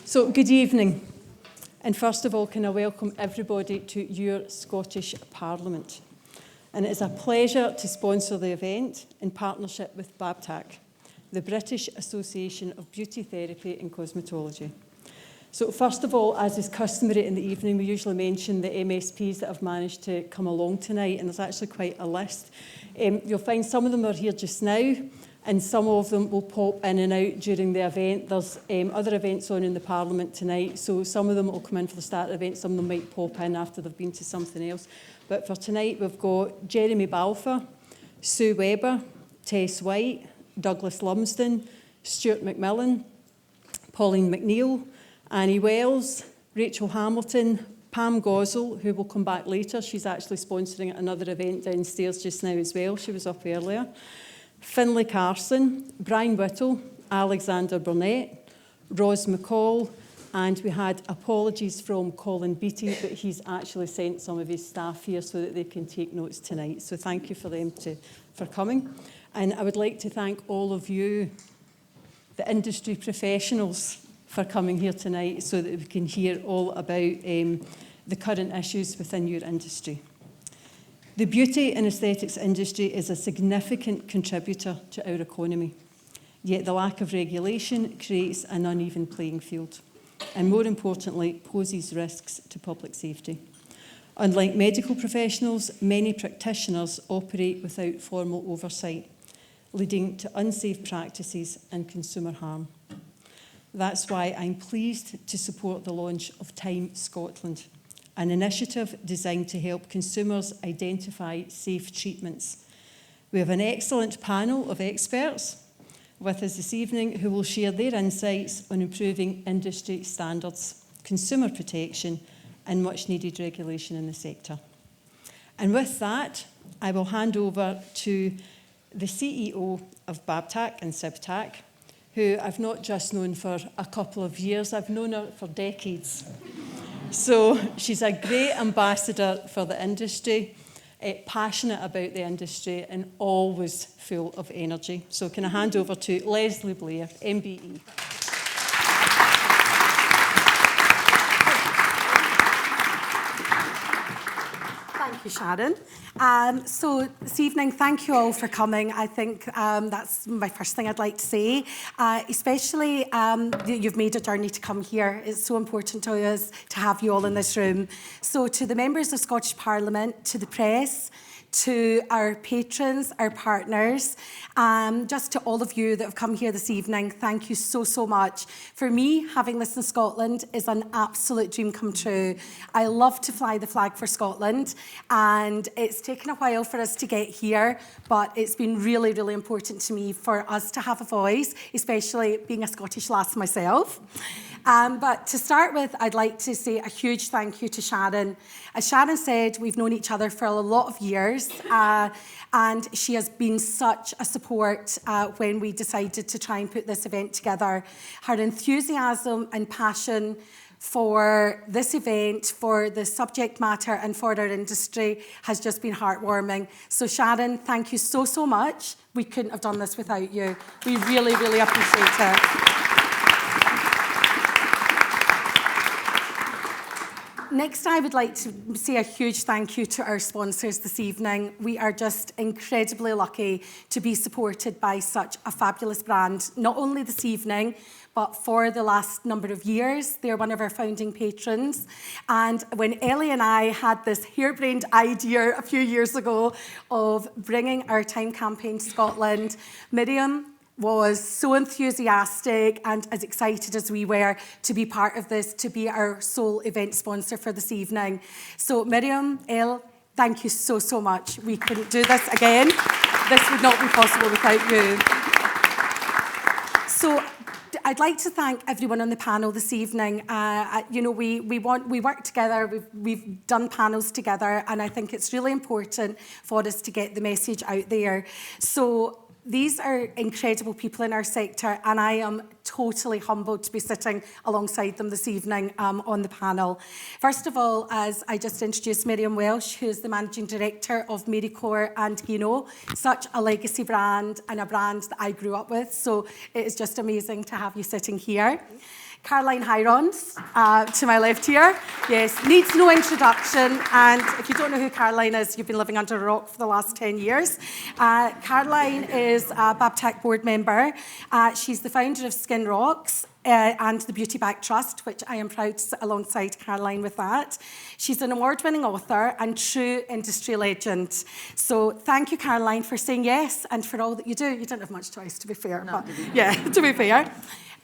So, good evening. And first of all, can I welcome everybody to your Scottish Parliament. And it is a pleasure to sponsor the event in partnership with BABTAC, the British Association of Beauty Therapy and Cosmetology. So first of all, as is customary in the evening, we usually mention the MSPs that have managed to come along tonight, and there's actually quite a list. You'll find some of them are here just now, and some of them will pop in and out during the event. There's other events on in the Parliament tonight, so some of them will come in for the start of the event, some of them might pop in after they've been to something else. But for tonight, we've got Jeremy Balfour, Sue Webber, Tess White, Douglas Lumsden, Stuart McMillan, Pauline McNeill, Annie Wells, Rachel Hamilton, Pam Gosel, who will come back later. She's actually sponsoring another event downstairs just now as well. She was up earlier. Finlay Carson, Brian Whittle, Alexander Burnett, Ros McCall, and we had apologies from Colin Beattie, but he's actually sent some of his staff here so that they can take notes tonight. So thank you for them for coming. And I would like to thank all of you, the industry professionals, for coming here tonight so that we can hear all about the current issues within your industry. The beauty and aesthetics industry is a significant contributor to our economy, yet the lack of regulation creates an uneven playing field and, more importantly, poses risks to public safety. Unlike medical professionals, many practitioners operate without formal oversight, leading to unsafe practices and consumer harm. That's why I'm pleased to support the launch of Time Scotland, an initiative designed to help consumers identify safe treatments. We have an excellent panel of experts with us this evening who will share their insights on improving industry standards, consumer protection, and much needed regulation in the sector. And with that, I will hand over to the CEO of BABTAC and CIBTAC, who I've not just known for a couple of years, I've known her for decades. So she's a great ambassador for the industry, passionate about the industry and always full of energy. So can I hand over to Leslie Blair, MBE. Thank you, Sharon. So this evening, thank you all for coming. I think that's my first thing I'd like to say. Especially, you've made a journey to come here. It's so important to us to have you all in this room. So to the members of Scottish Parliament, to the press, to our patrons, our partners, just to all of you that have come here this evening, thank you so, so much. For me, having this in Scotland is an absolute dream come true. I love to fly the flag for Scotland, and it's taken a while for us to get here, but it's been really, really important to me for us to have a voice, especially being a Scottish lass myself. But to start with, I'd like to say a huge thank you to Sharon. As Sharon said, we've known each other for a lot of years, and she has been such a support when we decided to try and put this event together. Her enthusiasm and passion for this event, for the subject matter and for our industry has just been heartwarming. So Sharon, thank you so, so much. We couldn't have done this without you. We really, really appreciate it. Next, I would like to say a huge thank you to our sponsors this evening. We are just incredibly lucky to be supported by such a fabulous brand, not only this evening, but for the last number of years. They're one of our founding patrons. And when Ellie and I had this harebrained idea a few years ago of bringing our Time campaign to Scotland, Miriam was so enthusiastic and as excited as we were to be part of this, to be our sole event sponsor for this evening. So Miriam, Elle, thank you so, so much. We couldn't do this again. This would not be possible without you. So I'd like to thank everyone on the panel this evening. You know, we work together, we've done panels together, and I think it's really important for us to get the message out there. So these are incredible people in our sector, and I am totally humbled to be sitting alongside them this evening on the panel. First of all, as I just introduced, Miriam Welsh, who is the Managing Director of Marycore and Guino, such a legacy brand and a brand that I grew up with, so it is just amazing to have you sitting here. Caroline Hirons, to my left here. Yes, needs no introduction. And if you don't know who Caroline is, you've been living under a rock for the last 10 years. Caroline is a BABTAC board member. She's the founder of Skin Rocks and the BABTAC Trust, which I am proud to sit alongside Caroline with that. She's an award-winning author and true industry legend. So thank you, Caroline, for saying yes and for all that you do. You didn't have much choice, to be fair. No, but yeah, to be fair.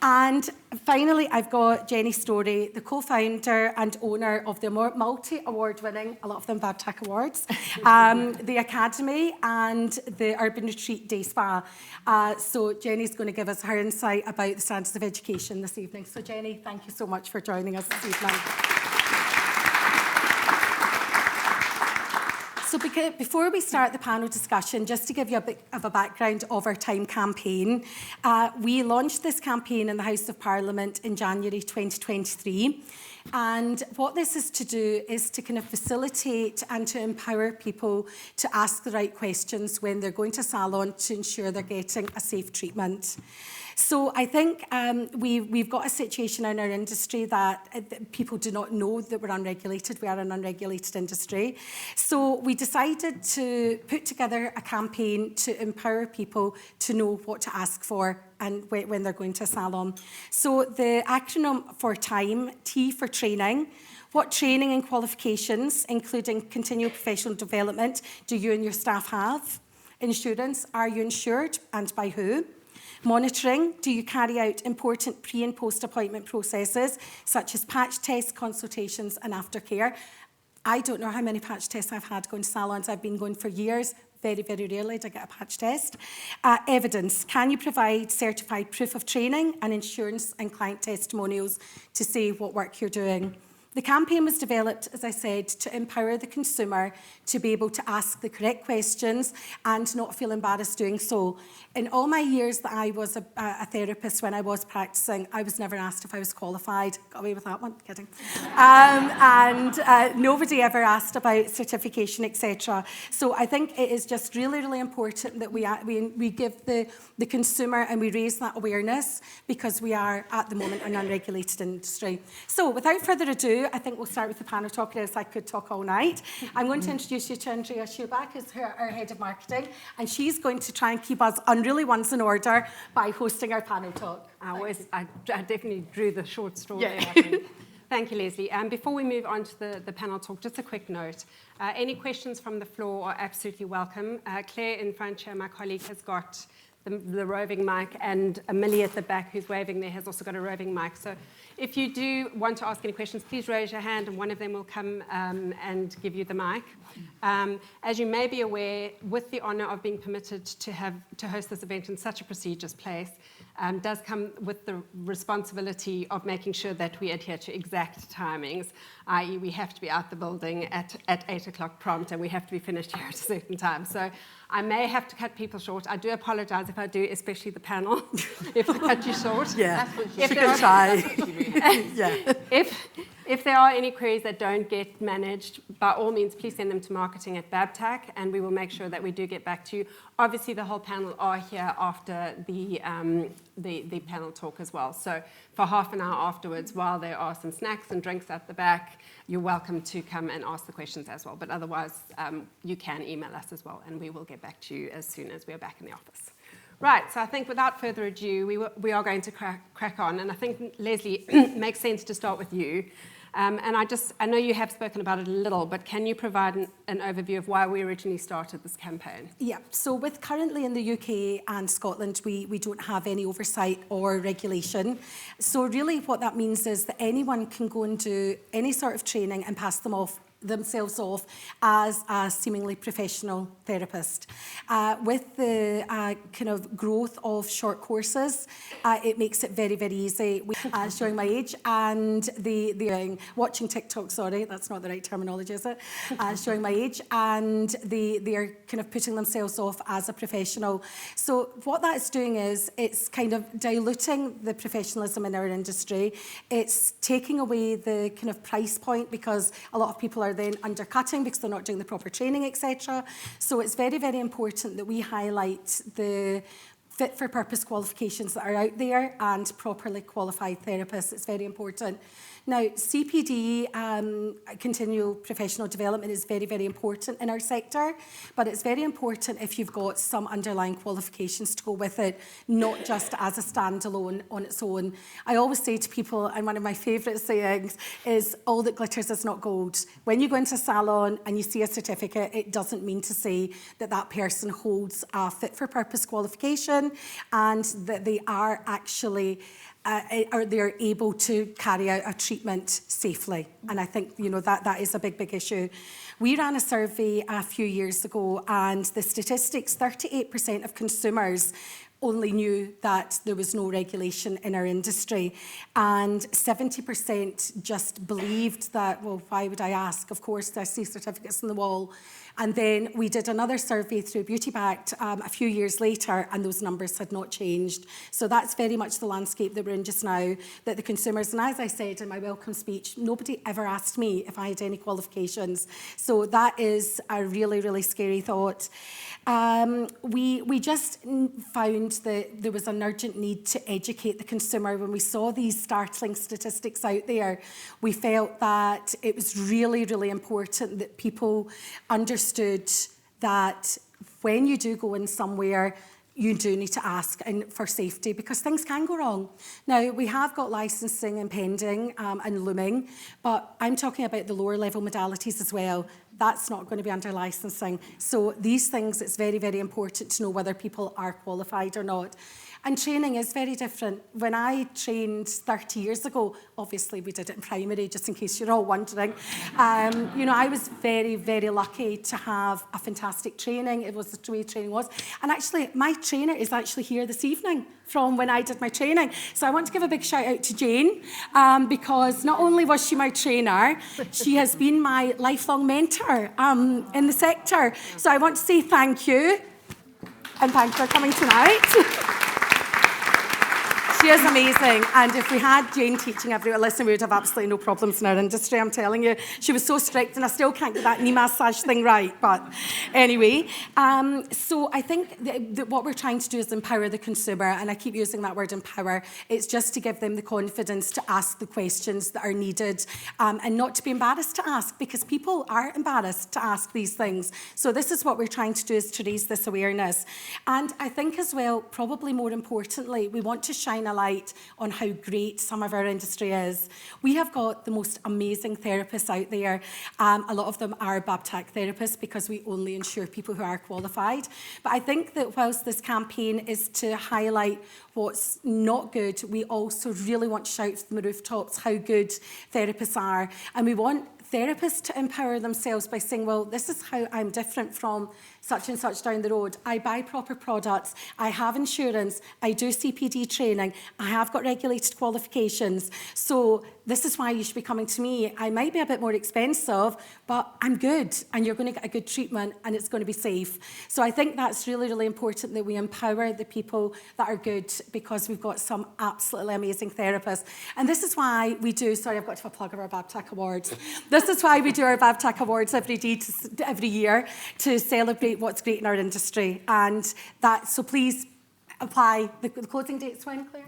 And finally, I've got Jenny Story, the co-founder and owner of the multi-award-winning, a lot of them BABTAC awards, the Academy and the Urban Retreat Day Spa. So Jenny's going to give us her insight about the standards of education this evening. So Jenny, thank you so much for joining us this evening. So before we start the panel discussion, just to give you a bit of a background of our Time campaign, we launched this campaign in the House of Parliament in January 2023. And what this is to do is to kind of facilitate and to empower people to ask the right questions when they're going to salon to ensure they're getting a safe treatment. So I think we've got a situation in our industry that people do not know that we're unregulated. We are an unregulated industry. So we decided to put together a campaign to empower people to know what to ask for and when they're going to a salon. So the acronym for TIME, T for training. What training and qualifications, including continual professional development, do you and your staff have? Insurance, are you insured and by who? Monitoring, do you carry out important pre- and post-appointment processes, such as patch tests, consultations and aftercare? I don't know how many patch tests I've had going to salons. I've been going for years. Very, very rarely do I get a patch test. Evidence, can you provide certified proof of training and insurance and client testimonials to say what work you're doing? The campaign was developed, as I said, to empower the consumer to be able to ask the correct questions and not feel embarrassed doing so. In all my years that I was a therapist when I was practicing, I was never asked if I was qualified. Got away with that one, kidding. Nobody ever asked about certification, etc. So I think it is just really, really important that we give the consumer and we raise that awareness because we are, at the moment, an unregulated industry. So without further ado, I think we'll start with the panel talk, as I could talk all night. I'm going to introduce you to Andrea Schubach, who's our head of marketing, and she's going to try and keep us on really ones in order by hosting our panel talk. I definitely drew the short straw there, I think. Thank you, Leslie. Before we move on to the panel talk, just a quick note. Any questions from the floor are absolutely welcome. Claire in front here, my colleague, has got the roving mic, and Amelie at the back, who's waving there, has also got a roving mic. So if you do want to ask any questions, please raise your hand and one of them will come and give you the mic. As you may be aware, with the honour of being permitted to host this event in such a prestigious place, does come with the responsibility of making sure that we adhere to exact timings, i.e. we have to be out the building at 8 o'clock prompt and we have to be finished here at a certain time. So I may have to cut people short. I do apologise if I do, especially the panel, if I cut you short. Yeah, if she can try. Yeah. If there are any queries that don't get managed, by all means, please send them to marketing at BABTAC, and we will make sure that we do get back to you. Obviously, the whole panel are here after the panel talk as well. So for half an hour afterwards, while there are some snacks and drinks at the back, you're welcome to come and ask the questions as well. But otherwise, you can email us as well, and we will get back to you as soon as we are back in the office. Right, so I think without further ado, we are going to crack on. And I think, Leslie, it makes sense to start with you. And I know you have spoken about it a little, but can you provide an overview of why we originally started this campaign? Yeah, so currently in the UK and Scotland, we don't have any oversight or regulation. So really what that means is that anyone can go and do any sort of training and pass themselves off as a seemingly professional therapist. With the kind of growth of short courses, it makes it very, very easy. Showing my age, and watching TikTok, sorry, that's not the right terminology, is it? Showing my age, and they are kind of putting themselves off as a professional. So what that's doing is it's kind of diluting the professionalism in our industry. It's taking away the kind of price point because a lot of people are then undercutting because they're not doing the proper training, etc. So it's very, very important that we highlight the fit-for-purpose qualifications that are out there and properly qualified therapists. It's very important. Now, CPD, continual professional development, is very, very important in our sector, but it's very important if you've got some underlying qualifications to go with it, not just as a standalone on its own. I always say to people, and one of my favourite sayings is, all that glitters is not gold. When you go into a salon and you see a certificate, it doesn't mean to say that that person holds a fit-for-purpose qualification and that they are actually or they're able to carry out a treatment safely. And I think, you know, that is a big, big issue. We ran a survey a few years ago, and the statistics, 38% of consumers only knew that there was no regulation in our industry, and 70% just believed that, well, why would I ask? Of course, I see certificates on the wall. And then we did another survey through BABTAC a few years later, and those numbers had not changed. So that's very much the landscape that we're in just now, that the consumers, and as I said in my welcome speech, nobody ever asked me if I had any qualifications. So that is a really, really scary thought. We just found that there was an urgent need to educate the consumer. When we saw these startling statistics out there, we felt that it was really, really important that people understood that when you do go in somewhere, you do need to ask and for safety, because things can go wrong. Now, we have got licensing impending and looming, but I'm talking about the lower level modalities as well. That's not going to be under licensing. So these things, it's very, very important to know whether people are qualified or not. And training is very different. When I trained 30 years ago, obviously we did it in primary, just in case you're all wondering. You know, I was very, very lucky to have a fantastic training. It was the way training was. And actually, my trainer is actually here this evening from when I did my training. So I want to give a big shout out to Jane, because not only was she my trainer, she has been my lifelong mentor in the sector. So I want to say thank you, and thanks for coming tonight. She is amazing, and if we had Jane teaching everyone, listen, we would have absolutely no problems in our industry, I'm telling you. She was so strict, and I still can't get that knee massage thing right, but anyway. So I think that what we're trying to do is empower the consumer, and I keep using that word empower. It's just to give them the confidence to ask the questions that are needed, and not to be embarrassed to ask, because people are embarrassed to ask these things. So this is what we're trying to do, is to raise this awareness. And I think as well, probably more importantly, we want to shine a light on how great some of our industry is. We have got the most amazing therapists out there. A lot of them are BABTAC therapists, because we only insure people who are qualified. But I think that whilst this campaign is to highlight what's not good, we also really want to shout from the rooftops how good therapists are. And we want therapists to empower themselves by saying, well, this is how I'm different from such and such down the road. I buy proper products, I have insurance, I do CPD training, I have got regulated qualifications. So this is why you should be coming to me. I might be a bit more expensive, but I'm good, and you're going to get a good treatment, and it's going to be safe. So I think that's really, really important, that we empower the people that are good, because we've got some absolutely amazing therapists. And this is why we do, sorry, I've got to have a plug of our BABTAC Awards. This is why we do our BABTAC Awards every year to celebrate what's great in our industry. And that, so please apply. The closing date's when, Claire?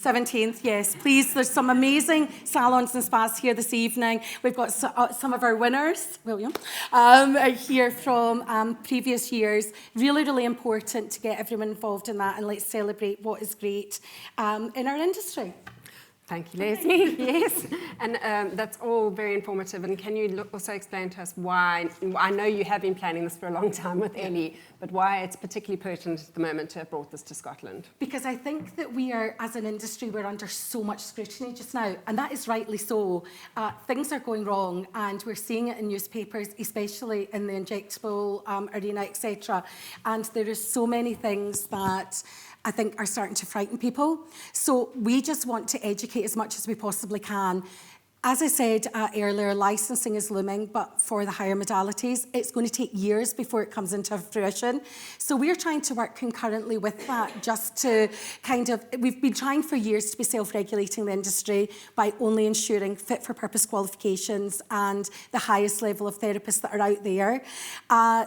17th, yes. Please, there's some amazing salons and spas here this evening. We've got some of our winners, William, here from previous years. Really, really important to get everyone involved in that, and let's celebrate what is great in our industry. Thank you, Leslie. Yes, and that's all very informative. And can you also explain to us why, I know you have been planning this for a long time with Ellie, but why it's particularly pertinent at the moment to have brought this to Scotland? Because I think that we are, as an industry, we're under so much scrutiny just now, and that is rightly so. Things are going wrong, and we're seeing it in newspapers, especially in the injectable arena, etc. And there are so many things that I think are starting to frighten people. So we just want to educate as much as we possibly can. As I said earlier, licensing is looming, but for the higher modalities, it's going to take years before it comes into fruition. So we're trying to work concurrently with that, just to we've been trying for years to be self-regulating the industry by only ensuring fit-for-purpose qualifications and the highest level of therapists that are out there.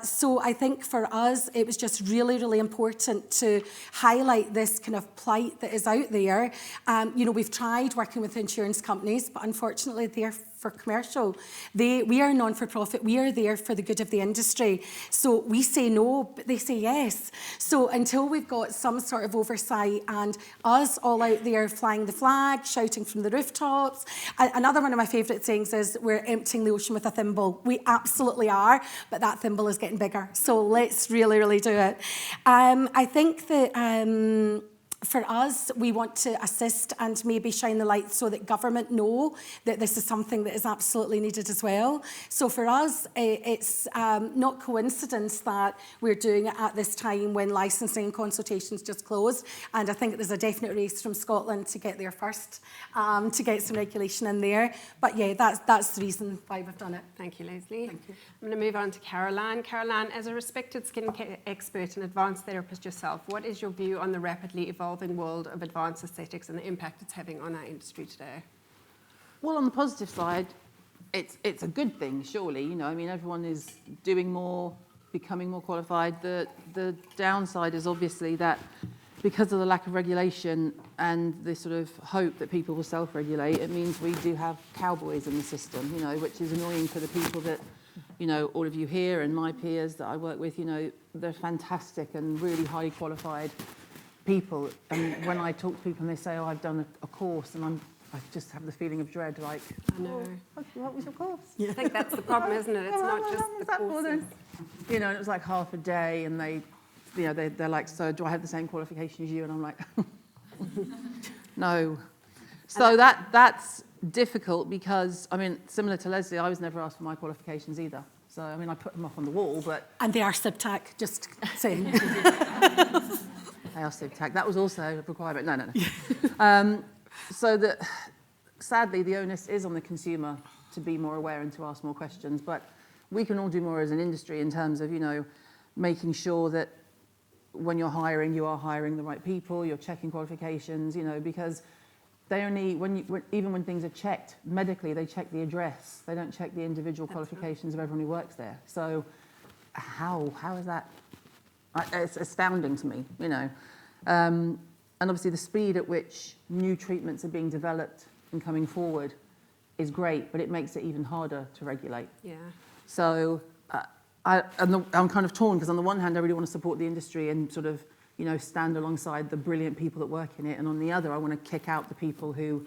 So I think for us, it was just really, really important to highlight this kind of plight that is out there. We've tried working with insurance companies, but unfortunately, they're for commercial. We are non-for-profit. We are there for the good of the industry. So we say no, but they say yes. So until we've got some sort of oversight and us all out there flying the flag, shouting from the rooftops. Another one of my favourite sayings is we're emptying the ocean with a thimble. We absolutely are, but that thimble is getting bigger. So let's really, really do it. I think that for us, we want to assist and maybe shine the light so that government know that this is something that is absolutely needed as well. So for us, it's not coincidence that we're doing it at this time when licensing and consultations just closed. And I think there's a definite race from Scotland to get there first, to get some regulation in there. But yeah, that's the reason why we've done it. Thank you, Leslie. Thank you. I'm going to move on to Caroline. Caroline, as a respected skincare expert and advanced therapist yourself, what is your view on the rapidly evolving world of advanced aesthetics and the impact it's having on our industry today? Well, on the positive side, it's a good thing, surely. Everyone is doing more, becoming more qualified. The downside is obviously that because of the lack of regulation and the sort of hope that people will self-regulate, it means we do have cowboys in the system, which is annoying for the people that, all of you here and my peers that I work with, they're fantastic and really highly qualified people. And when I talk to people and they say, oh, I've done a course, and I just have the feeling of dread, like, I know. What was your course? Yeah. I think that's the problem, isn't it? It's not just the courses. And it was like half a day, and they're like, so do I have the same qualification as you? And I'm like, no. So that's difficult because, similar to Leslie, I was never asked for my qualifications either. So, I put them up on the wall, but... And they are SIBTAC, just saying. They are SIBTAC. That was also a requirement. No. So sadly, the onus is on the consumer to be more aware and to ask more questions. But we can all do more as an industry in terms of, making sure that when you're hiring, you are hiring the right people, you're checking qualifications, because they only, even when things are checked medically, they check the address. They don't check the individual qualifications of everyone who works there. So how is that? It's astounding to me, And obviously the speed at which new treatments are being developed and coming forward is great, but it makes it even harder to regulate. Yeah. So I'm kind of torn because on the one hand, I really want to support the industry and sort of, stand alongside the brilliant people that work in it. And on the other, I want to kick out the people who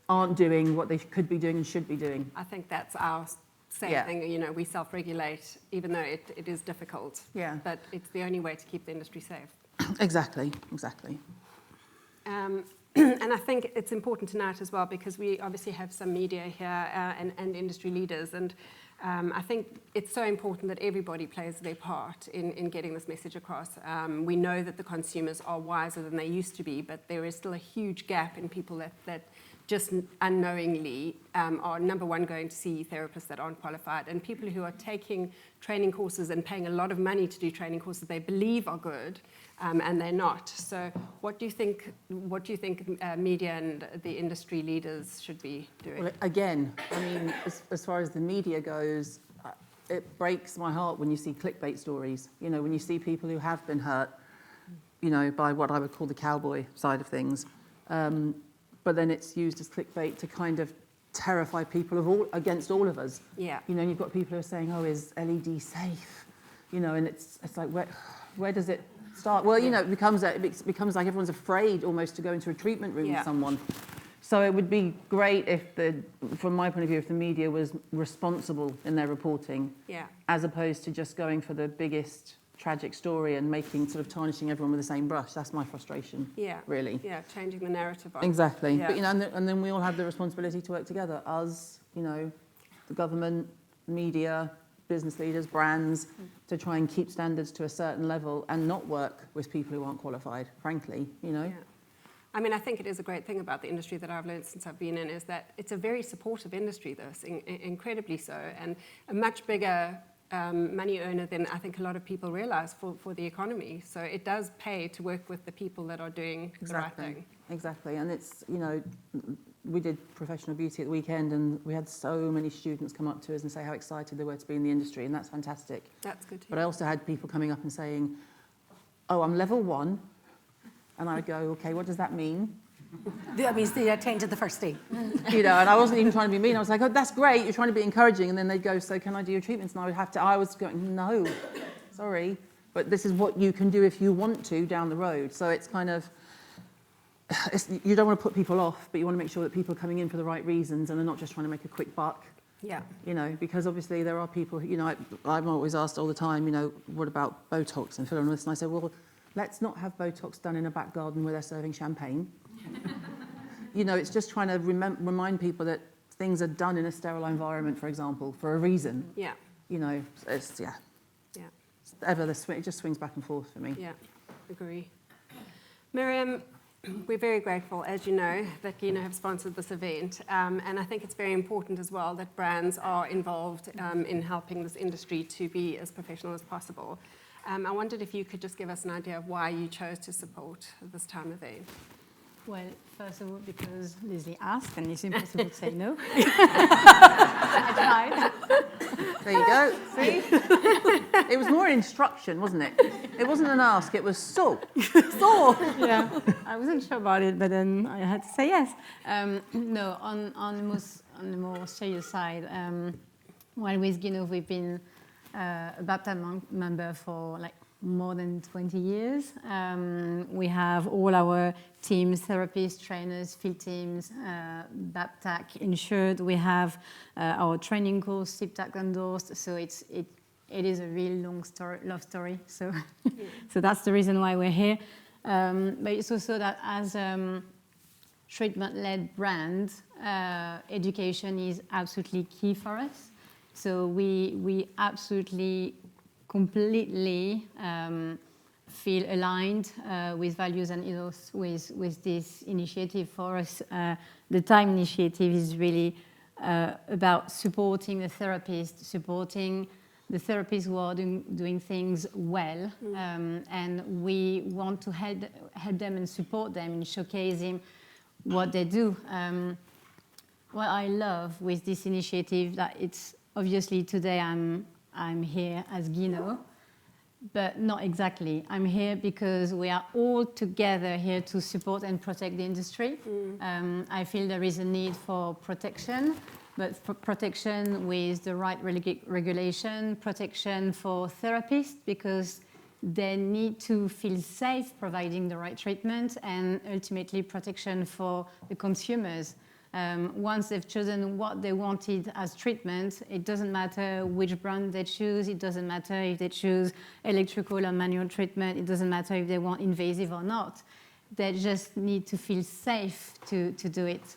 aren't doing what they could be doing and should be doing. I think that's our same thing. We self-regulate, even though it is difficult. Yeah. But it's the only way to keep the industry safe. Exactly. And I think it's important to note as well, because we obviously have some media here and industry leaders, and I think it's so important that everybody plays their part in getting this message across. We know that the consumers are wiser than they used to be, but there is still a huge gap in people that just unknowingly are, number one, going to see therapists that aren't qualified, and people who are taking training courses and paying a lot of money to do training courses they believe are good, and they're not. So what do you think media and the industry leaders should be doing? Well, again, as far as the media goes, it breaks my heart when you see clickbait stories. When you see people who have been hurt, by what I would call the cowboy side of things. But then it's used as clickbait to kind of terrify people against all of us. Yeah. And you've got people who are saying, oh, is LED safe? And it's like, where does it start? Well, it becomes like everyone's afraid almost to go into a treatment room with someone. So it would be great if from my point of view, if the media was responsible in their reporting, as opposed to just going for the biggest tragic story and tarnishing everyone with the same brush. That's my frustration. Yeah. Really. Yeah, changing the narrative on. Exactly. Yeah. But and then we all have the responsibility to work together. Us, the government, media, business leaders, brands, to try and keep standards to a certain level and not work with people who aren't qualified, frankly, Yeah. I mean, I think it is a great thing about the industry that I've learned since I've been in is that it's a very supportive industry, this, incredibly so, and a much bigger money earner than I think a lot of people realise for the economy. So it does pay to work with the people that are doing the right thing. Exactly, and it's, you know, we did professional beauty at the weekend and we had so many students come up to us and say how excited they were to be in the industry, and that's fantastic. That's good too. But I also had people coming up and saying, oh, I'm level 1, and I'd go, okay, what does that mean? That means they attended the first day. You know, and I wasn't even trying to be mean. I was like, oh, that's great, you're trying to be encouraging. And then they'd go, so can I do your treatments? And I was going, no, sorry, but this is what you can do if you want to down the road. So it's kind of, you don't want to put people off, but you want to make sure that people are coming in for the right reasons and they're not just trying to make a quick buck. Yeah. You know, because obviously there are people, you know, I'm always asked all the time, you know, what about Botox and filler and this? And I say, well, let's not have Botox done in a back garden where they're serving champagne. You know, it's just trying to remind people that things are done in a sterile environment, for example, for a reason. Yeah. You know, it's, Yeah. it's ever it just swings back and forth for me. Yeah, agree. Miriam, we're very grateful, as you know, that Gino have sponsored this event. And I think it's very important as well that brands are involved in helping this industry to be as professional as possible. I wondered if you could just give us an idea of why you chose to support this time event. Well, first of all, because Leslie asked, and it's impossible to say no. I tried. There you go. See? It was more an instruction, wasn't it? It wasn't an ask, it was so. Yeah, I wasn't sure about it, but then I had to say yes. No, on the more serious side, while with Gino, we've been a BABTAC member for like more than 20 years. We have all our teams, therapists, trainers, field teams, BABTAC insured. We have our training course, CIPTAC endorsed. So it is a real long story, love story. So, so that's the reason why we're here. But it's also that as treatment-led brand, education is absolutely key for us. So we absolutely completely feel aligned with values and ethos with this initiative. For us, the TIME initiative is really about supporting the therapists, supporting the therapists who are doing things well, and we want to help them and support them in showcasing what they do. What I love with this initiative, that it's obviously today I'm here as Gino, but not exactly. I'm here because we are all together here to support and protect the industry. I feel there is a need for protection, but for protection with the right regulation, protection for therapists, because they need to feel safe providing the right treatment, and ultimately protection for the consumers. Once they've chosen what they wanted as treatment, it doesn't matter which brand they choose, it doesn't matter if they choose electrical or manual treatment, it doesn't matter if they want invasive or not. They just need to feel safe to do it.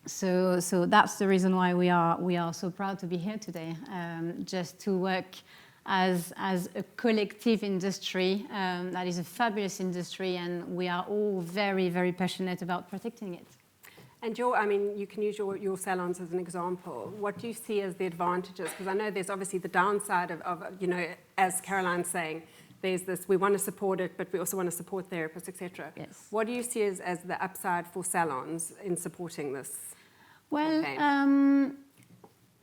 So that's the reason why we are so proud to be here today, just to work as a collective industry. That is a fabulous industry, and we are all very, very passionate about protecting it. And you can use your salons as an example. What do you see as the advantages? Because I know there's obviously the downside of, you know, as Caroline's saying, there's this, we want to support it, but we also want to support therapists, etc. Yes. What do you see as the upside for salons in supporting this Well, campaign?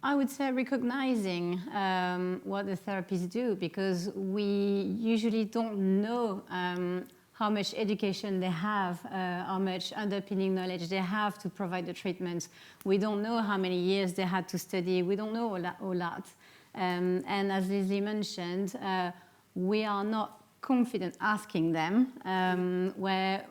I would say recognizing what the therapists do, because we usually don't know how much education they have, how much underpinning knowledge they have to provide the treatments. We don't know how many years they had to study. We don't know all that. And as Leslie mentioned, we are not confident asking them, where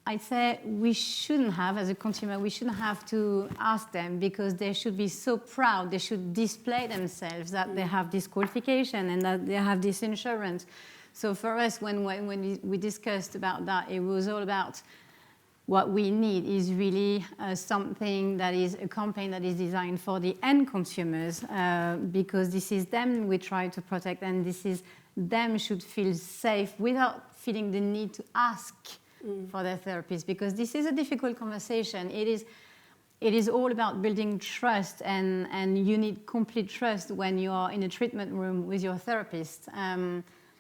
I'd say we shouldn't have, as a consumer, we shouldn't have to ask them, because they should be so proud. They should display themselves that they have this qualification and that they have this insurance. So for us, when we discussed about that, it was all about what we need is really something that is a campaign that is designed for the end consumers, because this is them we try to protect, and this is them should feel safe without feeling the need to ask for their therapist, because this is a difficult conversation. It is all about building trust, and you need complete trust when you are in a treatment room with your therapist.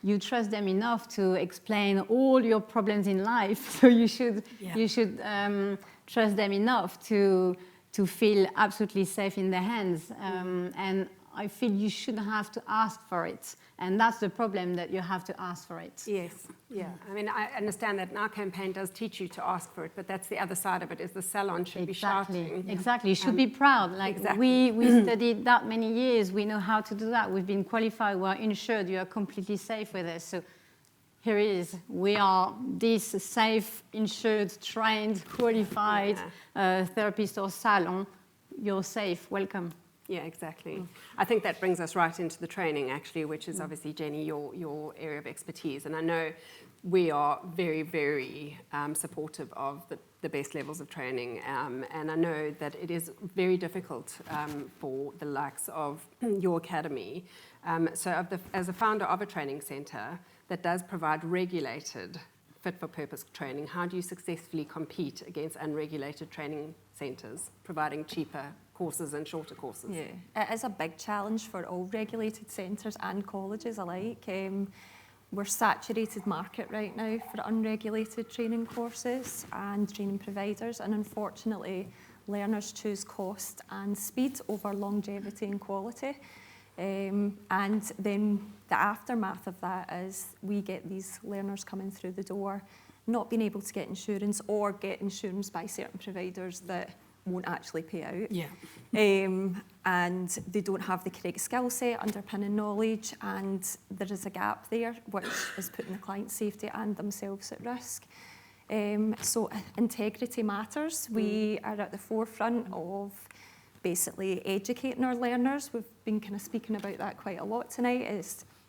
You trust them enough to explain all your problems in life, so you should trust them enough to feel absolutely safe in their hands. And I feel you shouldn't have to ask for it. And that's the problem, that you have to ask for it. Yes, yeah. I mean, I understand that our campaign does teach you to ask for it, but that's the other side of it, is the salon should be shouting. Exactly, you should be proud. Like, exactly. we studied that many years, we know how to do that. We've been qualified, we're insured, you are completely safe with us. So here it is, we are this safe, insured, trained, qualified therapist or salon. You're safe, welcome. Yeah, exactly. I think that brings us right into the training, actually, which is obviously, Jenny, your area of expertise. And I know we are very, very supportive of the best levels of training. And I know that it is very difficult for the likes of your academy. So as a founder of a training centre that does provide regulated fit-for-purpose training, how do you successfully compete against unregulated training centres, providing cheaper courses and shorter courses? Yeah, it is a big challenge for all regulated centres and colleges alike. We're saturated market right now for unregulated training courses and training providers, and unfortunately learners choose cost and speed over longevity and quality. And then the aftermath of that is we get these learners coming through the door not being able to get insurance, or get insurance by certain providers that won't actually pay out. Yeah. And they don't have the correct skill set, underpinning knowledge, and there is a gap there which is putting the client's safety and themselves at risk. So integrity matters. We are at the forefront of basically educating our learners. We've been kind of speaking about that quite a lot tonight.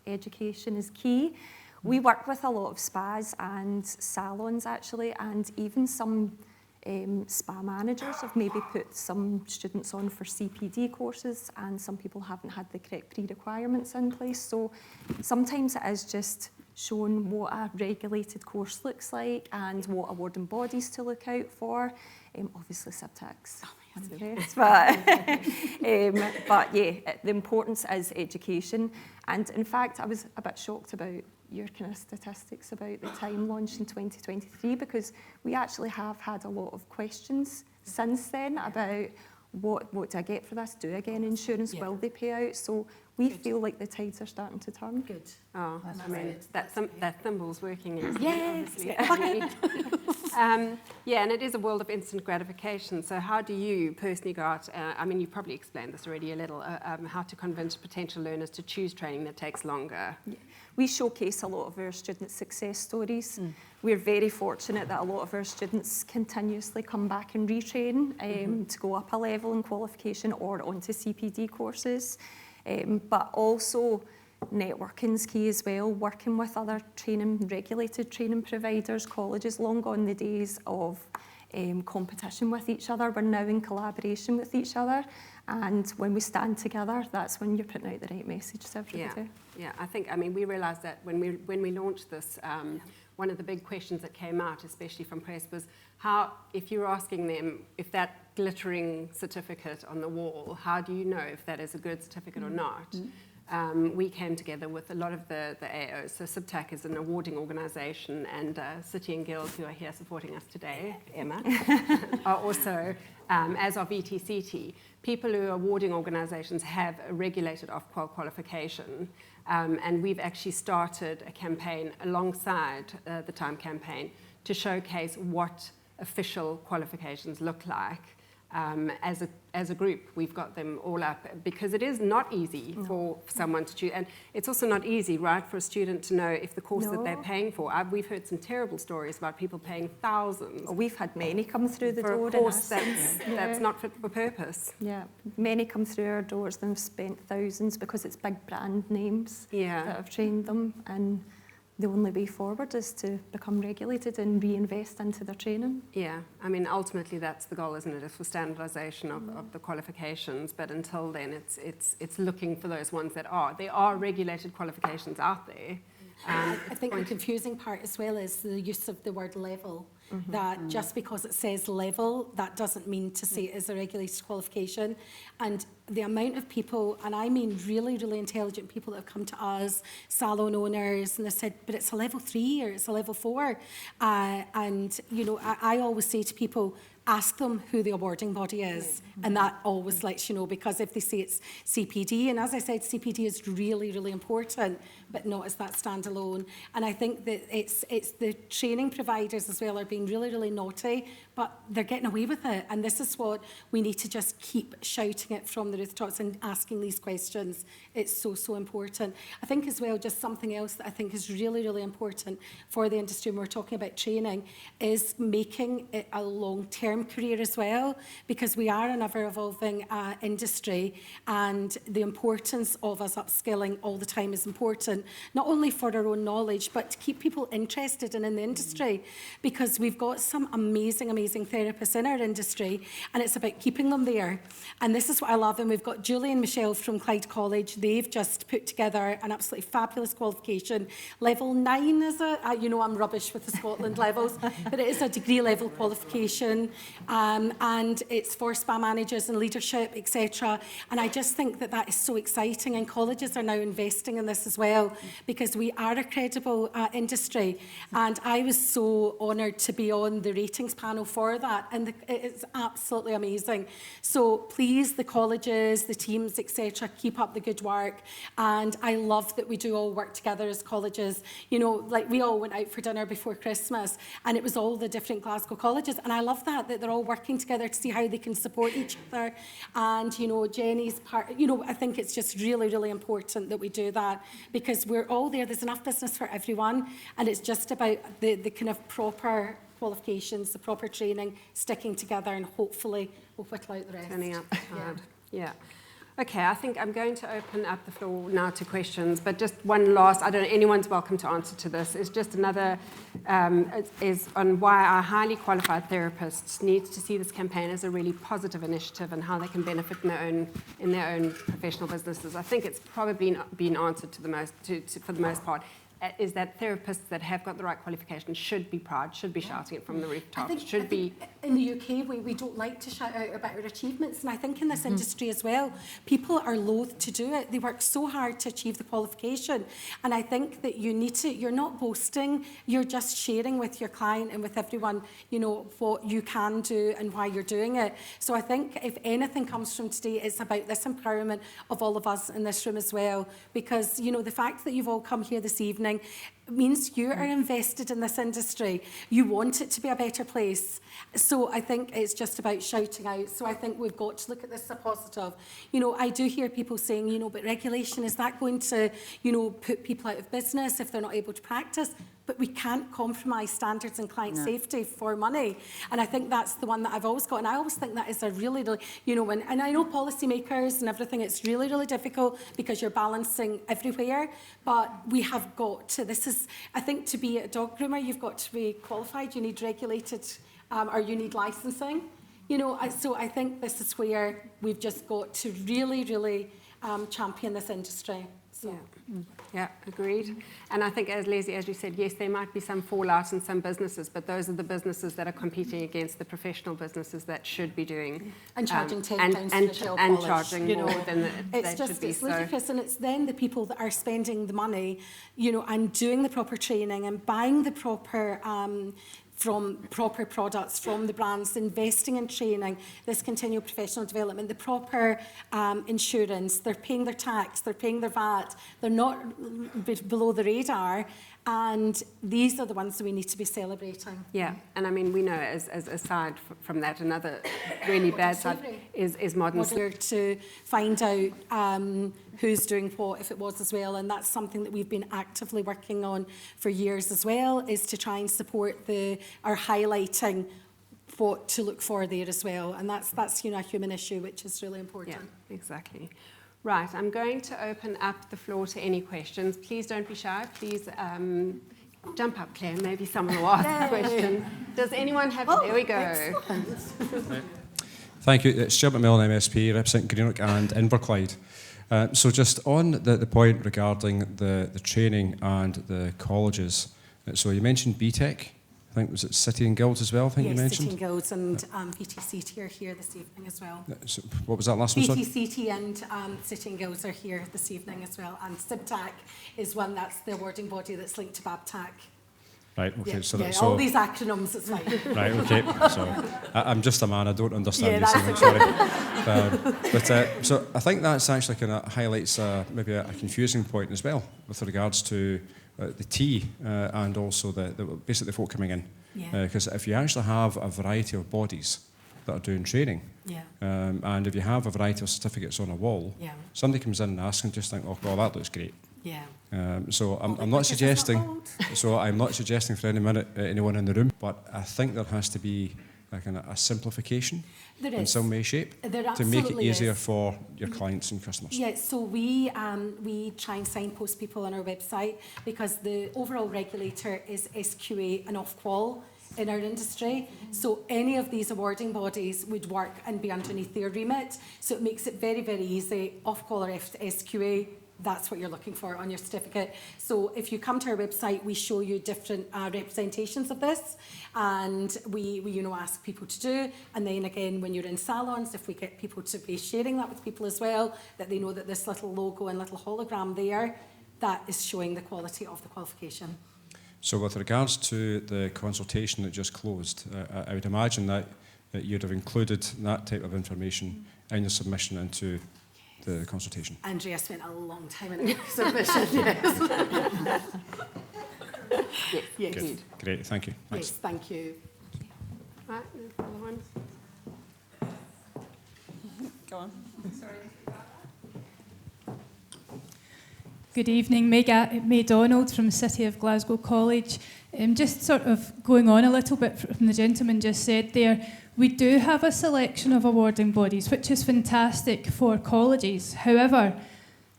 Education is key. We work with a lot of spas and salons actually, and even some spa managers have maybe put some students on for CPD courses, and some people haven't had the correct pre-requirements in place. So sometimes it is just showing what a regulated course looks like and what awarding bodies to look out for. Obviously SIBTAC's one of the best, but yeah, the importance is education. And in fact, I was a bit shocked about your kind of statistics about the time launch in 2023, because we actually have had a lot of questions since then about what do I get for this? Do I get insurance? Will they pay out? So we feel like the tides are starting to turn. Good. Oh, I mean, that thimble's working. Yes. Yeah, and it is a world of instant gratification. So how do you personally go out, I mean, you've probably explained this already a little, how to convince potential learners to choose training that takes longer? Yeah. We showcase a lot of our student success stories. We're very fortunate that a lot of our students continuously come back and retrain to go up a level in qualification or onto CPD courses. But also networking's key as well, working with other regulated training providers, colleges. Long gone the days of competition with each other. We're now in collaboration with each other, and when we stand together, that's when you're putting out the right message to everybody. Yeah, I think, I mean, we realised that when we launched this, one of the big questions that came out, especially from press, was how, if you're asking them if that glittering certificate on the wall, how do you know if that is a good certificate or not? We came together with a lot of the AOs. So BABTAC is an awarding organisation, and City and Guild, who are here supporting us today, Emma, are also, as are VTCT. People who are awarding organisations have a regulated off-qual qualification, and we've actually started a campaign alongside the Time campaign to showcase what official qualifications look like. As a group, we've got them all up, because it is not easy for someone to choose. And it's also not easy, right, for a student to know if the course that they're paying for. We've heard some terrible stories about people paying thousands. We've had many come through the door. For a course that's not fit for purpose. Yeah, many come through our doors and have spent thousands because it's big brand names that have trained them. And the only way forward is to become regulated and reinvest into their training. Yeah, I mean, ultimately that's the goal, isn't it? It's for standardisation of the qualifications, but until then it's looking for those ones that are. There are regulated qualifications out there, I think the confusing part as well is the use of the word level. That just because it says level, that doesn't mean to say it is a regulated qualification. And the amount of people, and I mean really, really intelligent people that have come to us, salon owners, and they said, but it's a level 3 or it's a level 4. And, you know, I always say to people, ask them who the awarding body is. And that always lets you know, because if they say it's CPD, and as I said, CPD is really, really important, but not as that standalone. And I think that it's the training providers as well are being really, really naughty, but they're getting away with it. And this is what we need to just keep shouting it from the rooftops and asking these questions. It's so, so important. I think as well, just something else that I think is really, really important for the industry when we're talking about training is making it a long-term career as well, because we are an ever-evolving industry, and the importance of us upskilling all the time is important, not only for our own knowledge, but to keep people interested in the industry, because we've got some amazing, amazing therapists in our industry, and it's about keeping them there. And this is what I love, and we've got Julie and Michelle from Clyde College. They've just put together an absolutely fabulous qualification. Level 9, is it? You know I'm rubbish with the Scotland levels, but it is a degree level qualification, and it's for spa managers and leadership, etc. And I just think that that is so exciting, and colleges are now investing in this as well, because we are a credible industry. And I was so honoured to be on the ratings panel for that, and it's absolutely amazing. So please, the colleges, the teams, etc., keep up the good work. And I love that we do all work together as colleges. You know, like we all went out for dinner before Christmas, and it was all the different Glasgow colleges, and I love that they're all working together to see how they can support each other. And, you know, Jenny's part, you know, I think it's just really, really important that we do that, because we're all there. There's enough business for everyone, and it's just about the kind of proper qualifications, the proper training, sticking together, and hopefully we'll whittle out the rest. Turning up hard. Yeah. Okay, I think I'm going to open up the floor now to questions, but just one last, I don't know, anyone's welcome to answer to this. It's just another, is on why our highly qualified therapists need to see this campaign as a really positive initiative and how they can benefit in their own professional businesses. I think it's probably been answered to the most, for the most part. Is that therapists that have got the right qualifications should be proud, should be shouting it from the rooftops, should be... In the UK, we don't like to shout out about our achievements, and I think in this industry as well, people are loath to do it. They work so hard to achieve the qualification, and I think that you need to, you're not boasting, you're just sharing with your client and with everyone, you know, what you can do and why you're doing it. So I think if anything comes from today, it's about this empowerment of all of us in this room as well, because, you know, the fact that you've all come here this evening means you are invested in this industry. You want it to be a better place. So I think it's just about shouting out. So I think we've got to look at this as a positive. You know, I do hear people saying, you know, but regulation, is that going to, you know, put people out of business if they're not able to practice? But we can't compromise standards and client safety for money. And I think that's the one that I've always got. And I always think that is a really, really, you know, and I know policymakers and everything, it's really, really difficult because you're balancing everywhere. But we have got to, this is, I think to be a dog groomer, you've got to be qualified, you need regulated, or you need licensing. You know, so I think this is where we've just got to really, really champion this industry. So. Yeah, agreed. And I think, as Leslie, as you said, yes, there might be some fallout in some businesses, but those are the businesses that are competing against the professional businesses that should be doing and charging £10 for a shell and polish, charging you know, more than it's just should be. It's ludicrous, and it's then the people that are spending the money, you know, and doing the proper training and buying the proper from proper products from the brands, investing in training, this continual professional development, the proper insurance, they're paying their tax, they're paying their VAT, they're not below the radar, and these are the ones that we need to be celebrating. Yeah, and I mean, we know as aside from that, another really bad side is modern slavery. To find out who's doing what, if it was as well, and that's something that we've been actively working on for years as well, is to try and support our highlighting what to look for there as well, and that's you know, a human issue, which is really important. Yeah, exactly. Right, I'm going to open up the floor to any questions. Please don't be shy. Please jump up, Claire. Maybe someone will ask a question. Does anyone have... there we go. Thank you. It's Stuart McMillan, MSP, representing Greenock and Inverclyde. So just on the point regarding the training and the colleges, so you mentioned BABTAC, I think was it City and Guilds as well, I think you mentioned? City and Guilds and BTCT are here this evening as well. So what was that last one? Sorry? BTCT and City and Guilds are here this evening as well. And CIBTAC is one that's the awarding body that's linked to BABTAC. Right, okay. Yeah, So, yeah, so all these acronyms, it's fine. right, okay. So I'm just a man, I don't understand Yeah, these that's things, sorry. But so I think that's actually kind of highlights maybe a confusing point as well with regards to the T and also basically the folk coming in. Because if you actually have a variety of bodies that are doing training, and if you have a variety of certificates on a wall, somebody comes in and asks and just think, oh, well, that looks great. So I'm not suggesting. So I'm not suggesting for anyone in the room, but I think there has to be a simplification in some way, shape, to make it easier for your clients and customers. Yeah, so we try and signpost people on our website because the overall regulator is SQA and Ofqual in our industry. So any of these awarding bodies would work and be underneath their remit. So it makes it very, very easy. Ofqual or SQA, that's what you're looking for on your certificate. So if you come to our website, we show you different representations of this, and we ask people to do. And then again, when you're in salons, if we get people to be sharing that with people as well, that they know that this little logo and little hologram there, that is showing the quality of the qualification. So with regards to the consultation that just closed, I would imagine that you'd have included that type of information in your submission into the consultation. Andrea spent a long time in her submission, yes. Yes. Good. Great, thank you. Thanks. Yes, thank you. Right, another one. Go on. Good evening, May Donald from City of Glasgow College. Just sort of going on a little bit from the gentleman just said there, we do have a selection of awarding bodies, which is fantastic for colleges. However,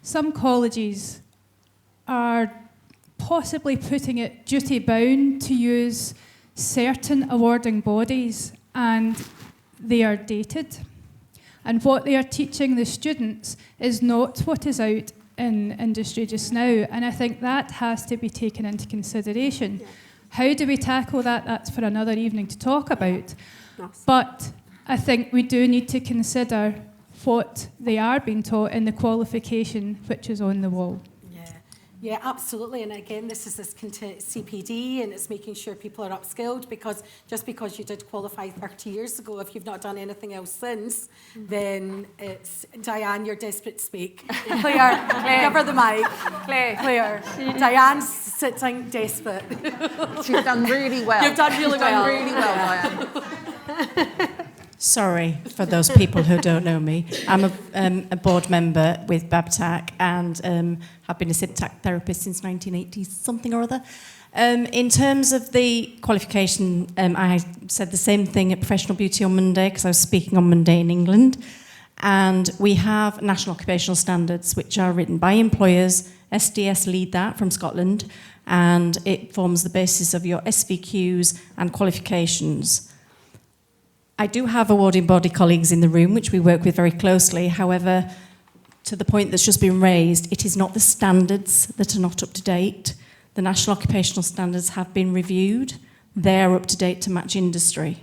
some colleges are possibly putting it duty-bound to use certain awarding bodies, and they are dated. And what they are teaching the students is not what is out in industry just now, and I think that has to be taken into consideration. Yeah. How do we tackle that? That's for another evening to talk about. Yes. But I think we do need to consider what they are being taught in the qualification which is on the wall. Yeah, absolutely. And again, this is this CPD, and it's making sure people are upskilled, because just because you did qualify 30 years ago, if you've not done anything else since, then it's, Diane, you're desperate to speak. Claire, give her the mic. Claire. Diane's sitting desperate. She's done really well. You've done really well. Really well, Diane. Sorry for those people who don't know me. I'm a board member with BABTAC and have been a CIBTAC therapist since 1980 something or other. In terms of the qualification, I said the same thing at Professional Beauty on Monday, because I was speaking on Monday in England. And we have national occupational standards which are written by employers. SDS lead that from Scotland, and it forms the basis of your SVQs and qualifications. I do have awarding body colleagues in the room, which we work with very closely. However, to the point that's just been raised, it is not the standards that are not up to date. The national occupational standards have been reviewed. They're up to date to match industry.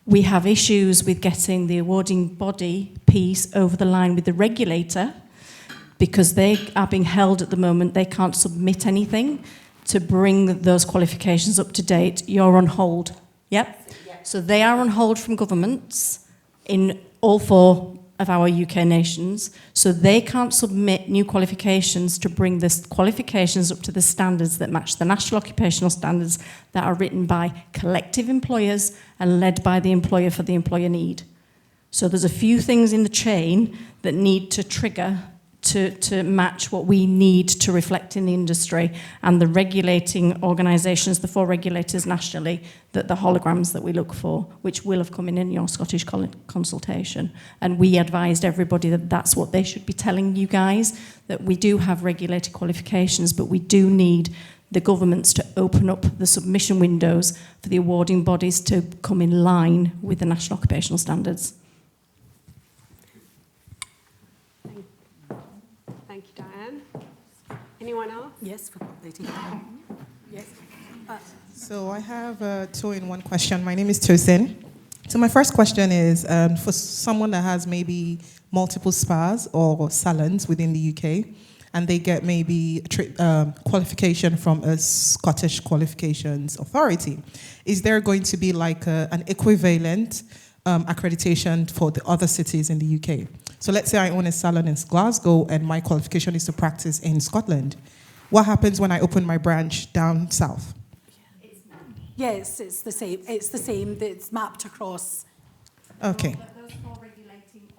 We have issues with getting the awarding body piece over the line with the regulator, because they are being held at the moment. They can't submit anything to bring those qualifications up to date. You're on hold. Yep. So they are on hold from governments in all 4 of our UK nations. So they can't submit new qualifications to bring the qualifications up to the standards that match the national occupational standards that are written by collective employers and led by the employer for the employer need. So there's a few things in the chain that need to trigger to match what we need to reflect in the industry, and the regulating organisations, the 4 regulators nationally, that the holograms that we look for, which will have come in your Scottish consultation. And we advised everybody that that's what they should be telling you guys, that we do have regulated qualifications, but we do need the governments to open up the submission windows for the awarding bodies to come in line with the national occupational standards. Anyone else? Yes, lady. Yes. So I have a two-in-one question. My name is Tosin. So my first question is for someone that has maybe multiple spas or salons within the UK, and they get maybe qualification from a Scottish qualifications authority. Is there going to be like an equivalent accreditation for the other cities in the UK? So let's say I own a salon in Glasgow and my qualification is to practice in Scotland. What happens when I open my branch down south? Yes, it's the same. It's the same. It's mapped across. Okay. Those four regulating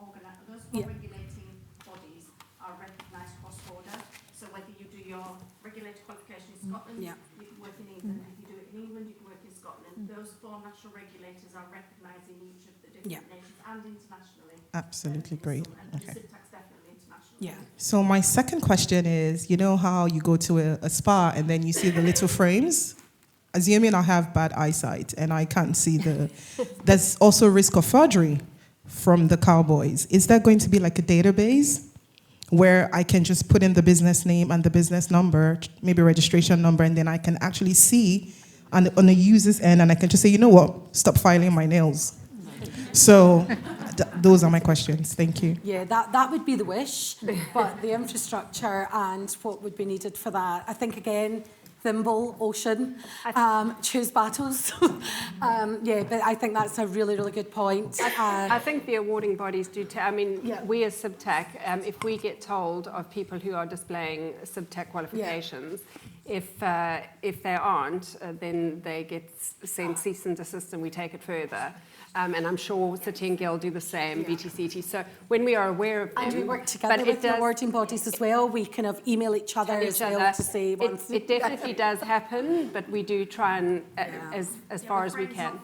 bodies are recognised cross-border. So whether you do your regulated qualification in Scotland, you can work in England. If you do it in England, you can work in Scotland. Those four national regulators are recognised in each of the different nations and internationally. Absolutely great. And Okay. SIPTAC's definitely international. Yeah. So my second question is, you know how you go to a spa and then you see the little frames? Assuming I have bad eyesight and I can't see there's also risk of forgery from the cowboys. Is there going to be like a database where I can just put in the business name and the business number, maybe registration number, and then I can actually see on the user's end and I can just say, you know what, stop filing my nails. So those are my questions. Thank you. Yeah, that would be the wish, but the infrastructure and what would be needed for that, I think again, thimble, ocean, choose battles. But I think that's a really, really good point. I think the awarding bodies do. We as SIPTAC, if we get told of people who are displaying SIPTAC qualifications, if they aren't, then they get sent cease and desist, and we take it further. And I'm sure City and Guild do the same, BTCT. So when we are aware of them... And we work together with the awarding bodies as well. We kind of email each other as well to say... It definitely does happen, but we do try and, as far as we can.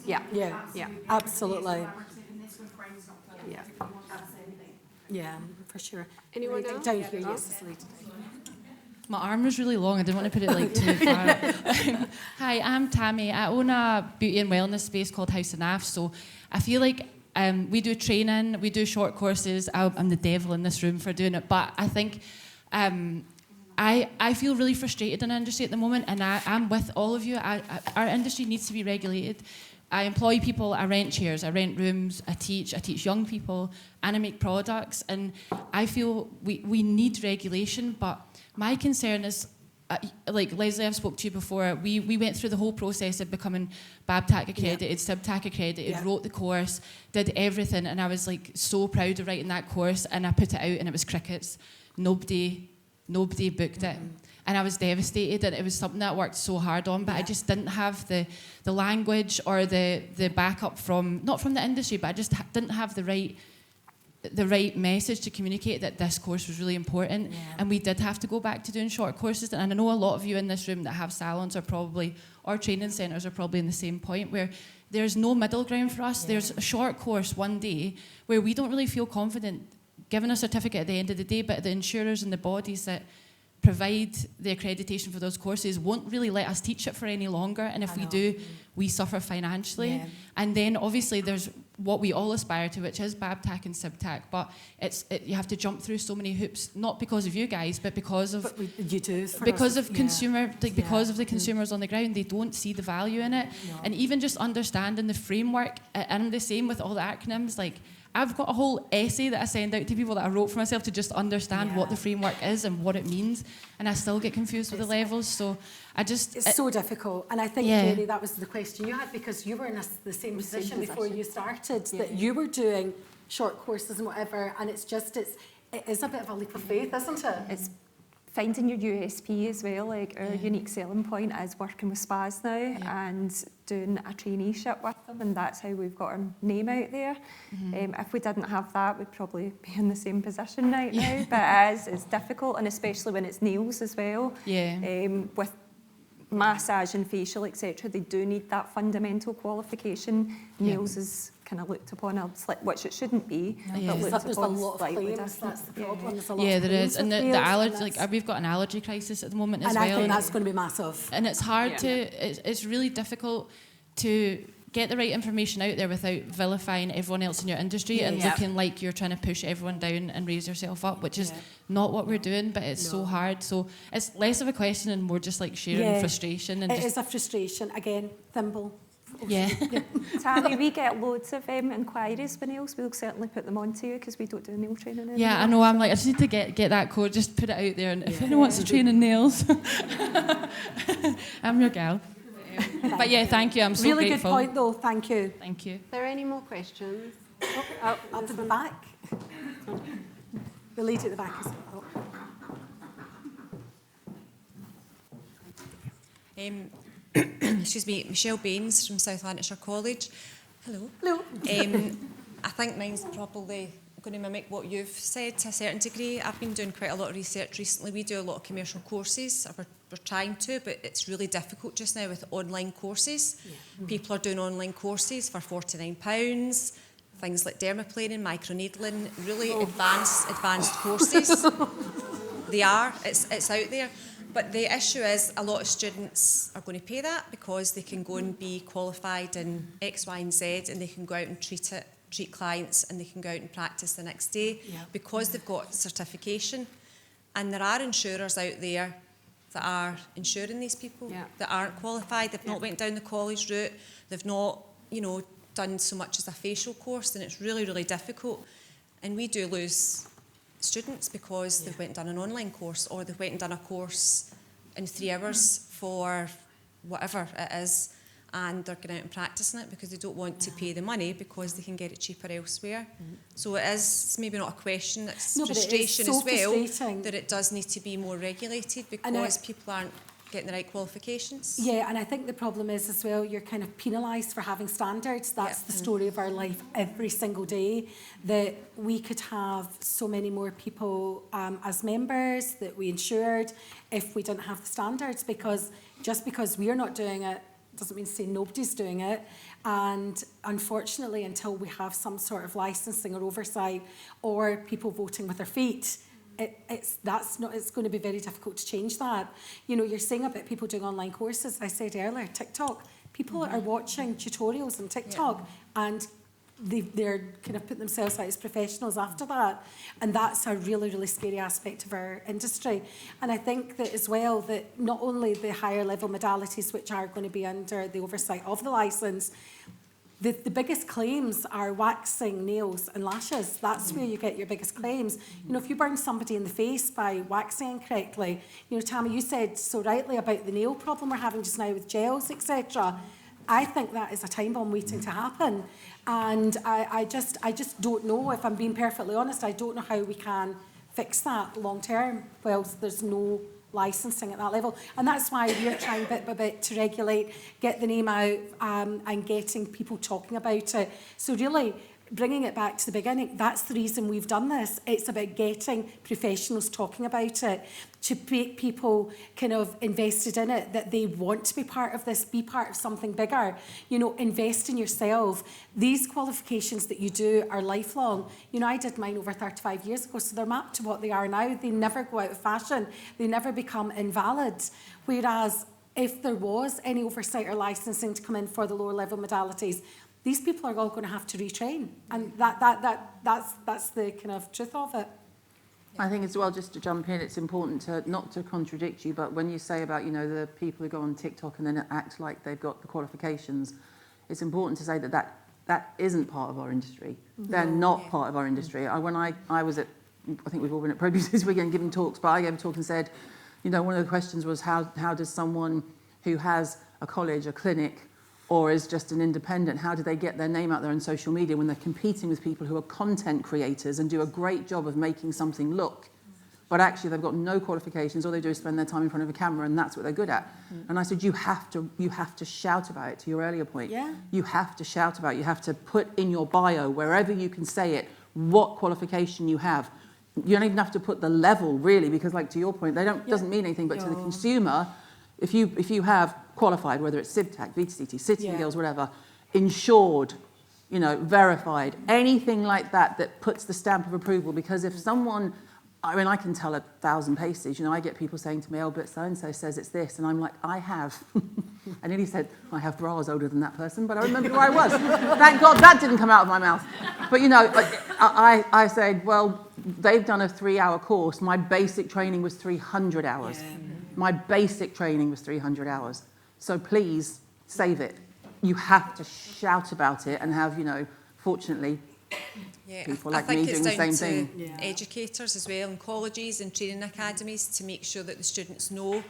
Yeah. Absolutely. Yeah. Yeah, for sure. Anyone else? Down here, yes, this lady. My arm was really long. I didn't want to put it like too far. Hi, I'm Tammy. I own a beauty and wellness space called House of Naff. So I feel like we do training, we do short courses. I'm the devil in this room for doing it. But I think I feel really frustrated in our industry at the moment, and I'm with all of you. Our industry needs to be regulated. I employ people, I rent chairs, I rent rooms, I teach young people, and I make products. And I feel we need regulation, but my concern is, like Leslie, I've spoke to you before, we went through the whole process of becoming BABTAC accredited, SIPTAC accredited, wrote the course, did everything, and I was like so proud of writing that course, and I put it out and it was crickets. Nobody booked it. And I was devastated, and it was something that I worked so hard on, but I just didn't have the language or the backup not from the industry, but I just didn't have the right message to communicate that this course was really important. And we did have to go back to doing short courses. And I know a lot of you in this room that have salons or training centres are probably in the same point where there's no middle ground for us. There's a short course one day where we don't really feel confident giving a certificate at the end of the day, but the insurers and the bodies that provide the accreditation for those courses won't really let us teach it for any longer, and if we do, we suffer financially. And then obviously there's what we all aspire to, which is BABTAC and SIPTAC, but you have to jump through so many hoops, not because of you guys, but because of consumer, because of the consumers on the ground. They don't see the value in it, and even just understanding the framework. And I'm the same with all the acronyms. Like, I've got a whole essay that I send out to people that I wrote for myself to just understand what the framework is and what it means, and I still get confused with the levels. So it's so difficult. And I think, Mary, that was the question you had, because you were in the same position before you started, that you were doing short courses and whatever, and it is a bit of a leap of faith, isn't it? It's finding your USP as well. Like, our unique selling point is working with spas now and doing a traineeship with them, and that's how we've got our name out there. If we didn't have that, we'd probably be in the same position right now. But it's difficult, and especially when it's nails as well. With massage and facial, etc., they do need that fundamental qualification. Nails is kind of looked upon which it shouldn't be. There's a lot of claims. That's the problem. There's a lot of there is, and the allergy. Like, we've got an allergy crisis at the moment as well. And I think that's going to be massive. And it's hard to. It's really difficult to get the right information out there without vilifying everyone else in your industry and looking like you're trying to push everyone down and raise yourself up, which is not what we're doing, but it's so hard. So it's less of a question and more just like sharing frustration. And it is a frustration. Again, thimble. Yeah. Tammy, we get loads of inquiries for nails. We'll certainly put them on to you because we don't do nail training anymore. Yeah, I know. I'm like, I just need to get that code, just put it out there. And if anyone wants to train in nails, I'm your gal. But yeah, thank you. I'm so really grateful. Really good point, though. Thank you. Thank you. Are there any more questions? Up to the back. The lady at the back is. Excuse me, Michelle Baines from South Lanarkshire College. Hello. Hello. I think mine's probably going to mimic what you've said to a certain degree. I've been doing quite a lot of research recently. We do a lot of commercial courses, or we're trying to, but it's really difficult just now with online courses. Yeah. People are doing online courses for £49, things like dermaplaning, microneedling, really advanced courses. They are, it's out there. But the issue is a lot of students are going to pay that because they can go and be qualified in X, Y and Z, and they can go out and treat clients, and they can go out and practice the next day because they've got certification. And there are insurers out there that are insuring these people that aren't qualified. They've not went down the college route. They've not, done so much as a facial course, and it's really, really difficult. And we do lose students because they've went and done an online course, or they've went and done a course in 3 hours for whatever it is, and they're going out and practicing it because they don't want to pay the money because they can get it cheaper elsewhere. So it's maybe not a question, it's frustration as well, that it does need to be more regulated because people aren't getting the right qualifications. Yeah, and I think the problem is as well, you're kind of penalised for having standards. That's the story of our life every single day, that we could have so many more people as members that we insured if we didn't have the standards, because just because we're not doing it doesn't mean to say nobody's doing it. And unfortunately, until we have some sort of licensing or oversight, or people voting with their feet, it's going to be very difficult to change that. You're saying about people doing online courses. I said earlier, TikTok. People are watching tutorials on TikTok and they're kind of putting themselves out as professionals after that. And that's a really, really scary aspect of our industry. And I think that as well, that not only the higher level modalities, which are going to be under the oversight of the licence, the biggest claims are waxing nails and lashes. That's where you get your biggest claims. If you burn somebody in the face by waxing incorrectly, Tammy, you said so rightly about the nail problem we're having just now with gels, etc. I think that is a time bomb waiting to happen. And I just don't know, if I'm being perfectly honest, I don't know how we can fix that long term whilst there's no licensing at that level. And that's why we're trying bit by bit to regulate, get the name out, and getting people talking about it. So really, bringing it back to the beginning, that's the reason we've done this. It's about getting professionals talking about it, to make people kind of invested in it, that they want to be part of this, be part of something bigger. Invest in yourself. These qualifications that you do are lifelong. I did mine over 35 years ago, so they're mapped to what they are now. They never go out of fashion. They never become invalid. Whereas if there was any oversight or licensing to come in for the lower level modalities, these people are all going to have to retrain. And that's the kind of truth of it. I think as well, just to jump in, it's important to not to contradict you, but when you say about, the people who go on TikTok and then act like they've got the qualifications, it's important to say that isn't part of our industry. They're not part of our industry. When I was at, I think we've all been at ProBeauty this weekend giving talks, but I gave a talk and said, one of the questions was how does someone who has a college, a clinic, or is just an independent, how do they get their name out there on social media when they're competing with people who are content creators and do a great job of making something look, but actually they've got no qualifications, all they do is spend their time in front of a camera and that's what they're good at. And I said, you have to shout about it, to your earlier point. Yeah. You have to shout about it. You have to put in your bio, wherever you can say it, what qualification you have. You don't even have to put the level, really, because to your point, doesn't mean anything, but to the consumer, if you have qualified, whether it's CIBTAC, VTCT, City and Guilds, whatever, insured, verified, anything like that puts the stamp of approval. Because if someone, I can tell 1,000 paces, I get people saying to me, oh, but so-and-so says it's this. And I'm like, I have I nearly said, I have bras older than that person, but I remembered where I was. Thank God that didn't come out of my mouth. But, you know, I said, well, they've done a 3-hour course. My basic training was 300 hours. Yeah. My basic training was 300 hours. So please, save it. You have to shout about it and have, you know, fortunately, people like me doing the same thing. Yeah. Educators as well in colleges and training academies to make sure that the students know,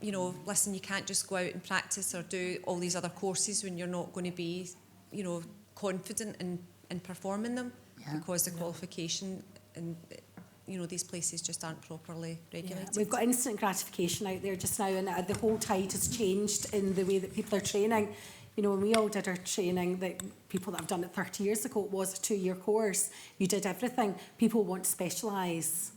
you know, listen, you can't just go out and practice or do all these other courses when you're not going to be, you know, confident in performing them, because the qualification and, you know, these places just aren't properly regulated. Yeah. We've got instant gratification out there just now, and the whole tide has changed in the way that people are training. You know, when we all did our training, the people that have done it 30 years ago, it was a 2-year course. You did everything. People want to specialise.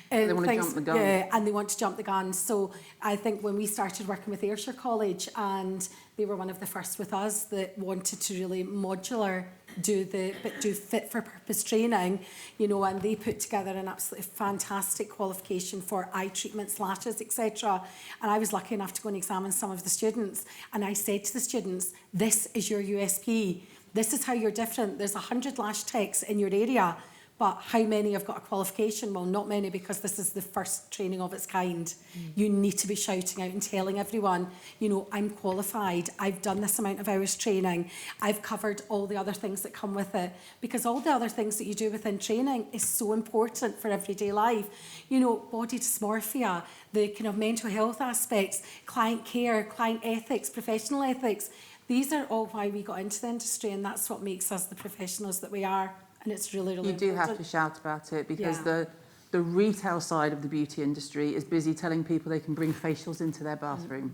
They want to jump the gun. Yeah, and they want to jump the gun. So I think when we started working with Ayrshire College, and they were one of the first with us that wanted to really modular do fit for purpose training, you know, and they put together an absolutely fantastic qualification for eye treatments, lashes, etc. And I was lucky enough to go and examine some of the students, and I said to the students, this is your USP, this is how you're different. There's 100 lash techs in your area, but how many have got a qualification? Well, not many, because this is the first training of its kind. You need to be shouting out and telling everyone, you know, I'm qualified, I've done this amount of hours training, I've covered all the other things that come with it, because all the other things that you do within training is so important for everyday life. You know, body dysmorphia, the kind of mental health aspects, client care, client ethics, professional ethics. These are all why we got into the industry, and that's what makes us the professionals that we are. And it's really, really important. You do have to shout about it, because the retail side of the beauty industry is busy telling people they can bring facials into their bathroom.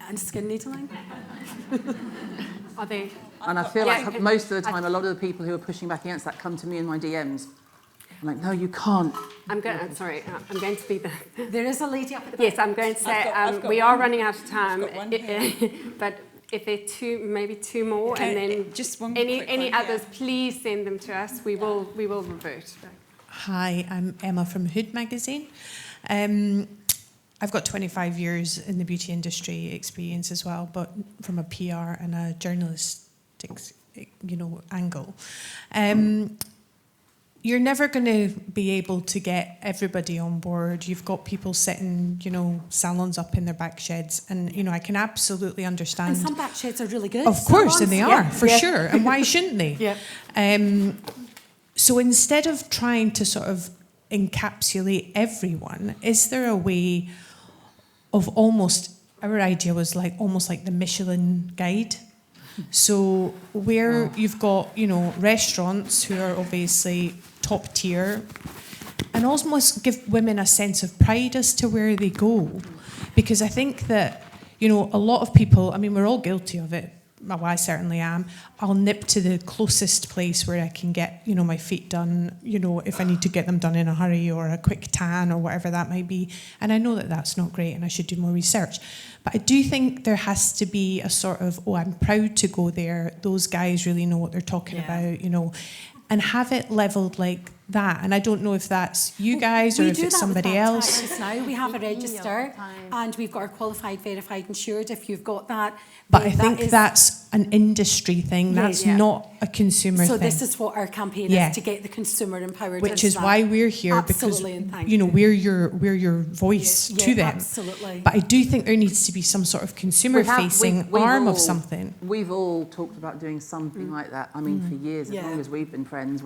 And skin needling. Are they? And I feel like most of the time, a lot of the people who are pushing back against that come to me in my DMs. I'm like, no, you can't. I'm going to be the... There is a lady up at the back. Yes, I'm going to say we are running out of time, but if there are maybe two more, and then just one any others, please send them to us. We will revert. Hi, I'm Emma from Hood magazine. I've got 25 years in the beauty industry experience as well, but from a PR and a journalistic, angle. You're never going to be able to get everybody on board. You've got people sitting, salons up in their back sheds, and I can absolutely understand. And some back sheds are really good. Of course, and they are for sure. And why shouldn't they? Yeah. So instead of trying to sort of encapsulate everyone, is there a way of our idea was almost like the Michelin guide? So where you've got, restaurants who are obviously top tier, and almost give women a sense of pride as to where they go. Because I think that, a lot of people, we're all guilty of it. Well, I certainly am. I'll nip to the closest place where I can get, my feet done, if I need to get them done in a hurry, or a quick tan or whatever that might be. And I know that that's not great and I should do more research. But I do think there has to be a sort of, I'm proud to go there. Those guys really know what they're talking about, and have it levelled like that. And I don't know if that's you guys or if it's somebody else. Just now we have a register, and we've got our qualified, verified, insured. If you've got that, but I think that's an industry thing. That's not a consumer thing. So this is what our campaign is, to get the consumer empowered. Which is why we're here, because we're your voice to them. Absolutely. But I do think there needs to be some sort of consumer-facing arm of something. We've all talked about doing something like that. For years, as long as we've been friends,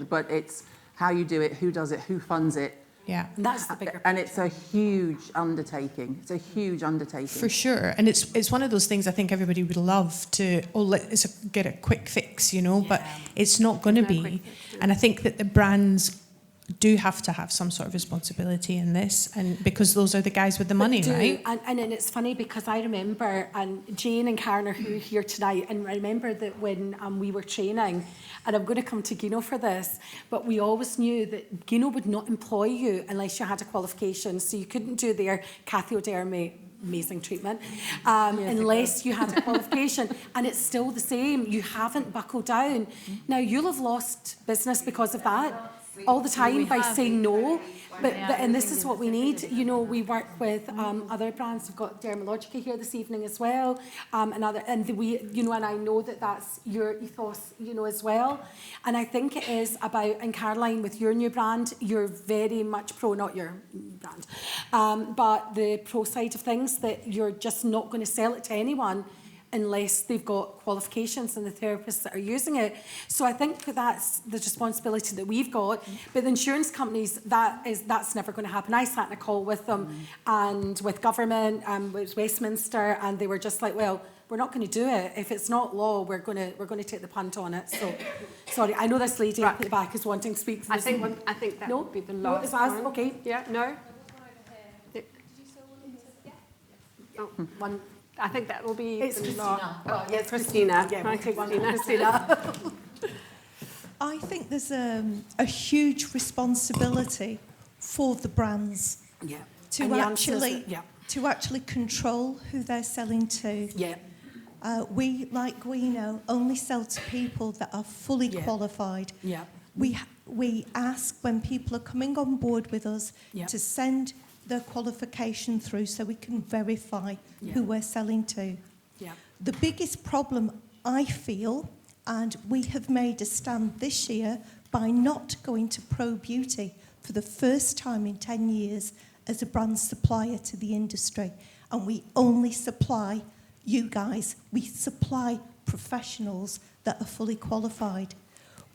but it's how you do it, who does it, who funds it. Yeah. And that's the bigger And it's a huge undertaking. For sure. And it's one of those things I think everybody would love to, let's get a quick fix, but it's not going to be. And I think that the brands do have to have some sort of responsibility in this, and because those are the guys with the money, right? And it's funny because I remember, and Jane and Karen are here tonight, and I remember that when we were training, and I'm going to come to Gino for this, but we always knew that Gino would not employ you unless you had a qualification, so you couldn't do their catheodermy, amazing treatment, unless you had a qualification. And it's still the same. You haven't buckled down. Now, you'll have lost business because of that. all the time by have. saying no. But, Yeah, and this is what we need. You know, we work with other brands. We've got Dermalogica here this evening as well, and we, you know, and I know that that's your ethos, you know, as well. And I think it is about, and Caroline, with your new brand, you're very much pro, not your brand, but the pro side of things, that you're just not going to sell it to anyone unless they've got qualifications and the therapists that are using it. So I think that's the responsibility that we've got. But the insurance companies, that's never going to happen. I sat in a call with them and with government, with Westminster, and they were just like, well, we're not going to do it. If it's not law, we're going to take the punt on it. So, sorry, I know this lady up at the back is wanting to speak. I think that would be the last one. Okay. Yeah, no? Oh, one. I think that will be... It's Christina. Oh, yes, Christina. Yeah, Hi, Christina. I think there's a huge responsibility for the brands to actually control who they're selling to. Yeah. We, like Guino, only sell to people that are fully qualified. Yeah. We ask when people are coming on board with us to send their qualification through so we can verify who we're selling to. Yeah. The biggest problem I feel, and we have made a stand this year by not going to Pro Beauty for the first time in 10 years as a brand supplier to the industry. And we only supply you guys. We supply professionals that are fully qualified.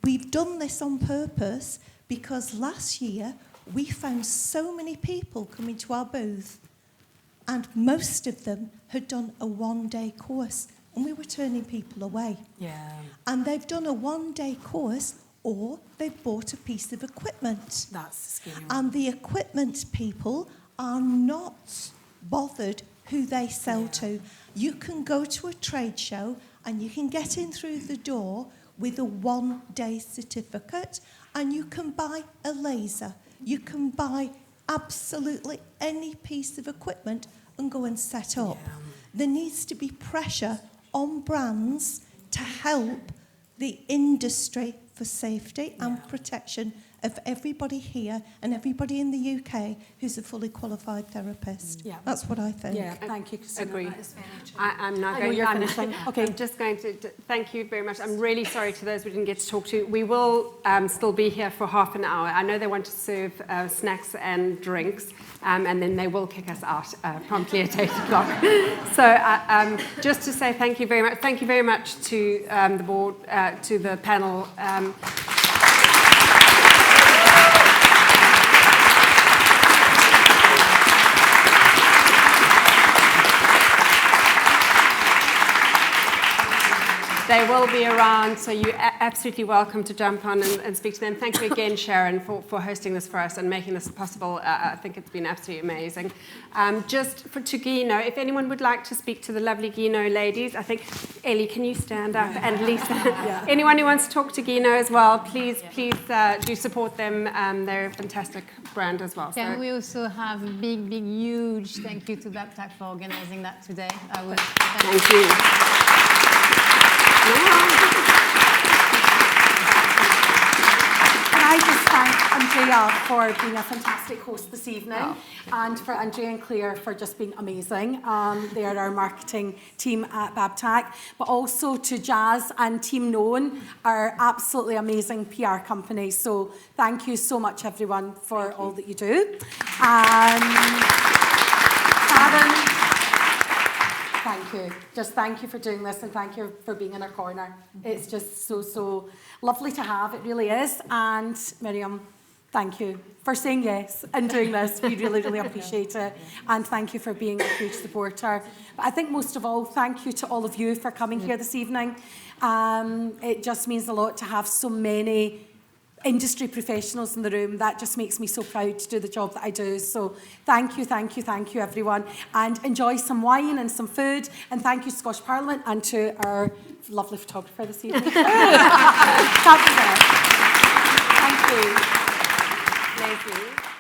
We've done this on purpose because last year we found so many people coming to our booth, and most of them had done a one-day course, and we were turning people away. Yeah. And they've done a one-day course, or they've bought a piece of equipment. That's scary. And the equipment people are not bothered who they sell to. You can go to a trade show and you can get in through the door with a one-day certificate, and you can buy a laser. You can buy absolutely any piece of equipment and go and set up. Yeah. There needs to be pressure on brands to help the industry for safety and protection of everybody here and everybody in the UK who's a fully qualified therapist. Yeah. That's what I think. Yeah, thank you, Christina. Agree. That is very true. I'm now I know going you're I'm- finishing. Okay. I'm just going to thank you very much. I'm really sorry to those we didn't get to talk to. We will still be here for half an hour. I know they want to serve snacks and drinks, and then they will kick us out promptly at 8 o'clock. So just to say thank you very much. Thank you very much to the board, to the panel. They will be around, so you're absolutely welcome to jump on and speak to them. Thank you again, Sharon, for hosting this for us and making this possible. I think it's been absolutely amazing. Just to Guino, if anyone would like to speak to the lovely Guino ladies, I think, Ellie, can you stand up? And Lisa, anyone who wants to talk to Guino as well, please do support them. They're a fantastic brand as well. Can we also have a big, huge thank you to BABTAC for organising that today? Thank you. Can I just thank Andrea for being a fantastic host this evening, and for Andrea and Claire for just being amazing. They are our marketing team at BABTAC, but also to Jazz and Team Known, our absolutely amazing PR company. So thank you so much, everyone, for all that you do. Sharon, thank you. Just thank you for doing this, and thank you for being in our corner. It's just so lovely to have. It really is. And Miriam, thank you for saying yes and doing this. We really appreciate it. And thank you for being a huge supporter. But I think most of all, thank you to all of you for coming here this evening. It just means a lot to have so many industry professionals in the room. That just makes me so proud to do the job that I do. So thank you, everyone. And enjoy some wine and some food. And thank you, Scottish Parliament, and to our lovely photographer this evening. Thank you. Leslie.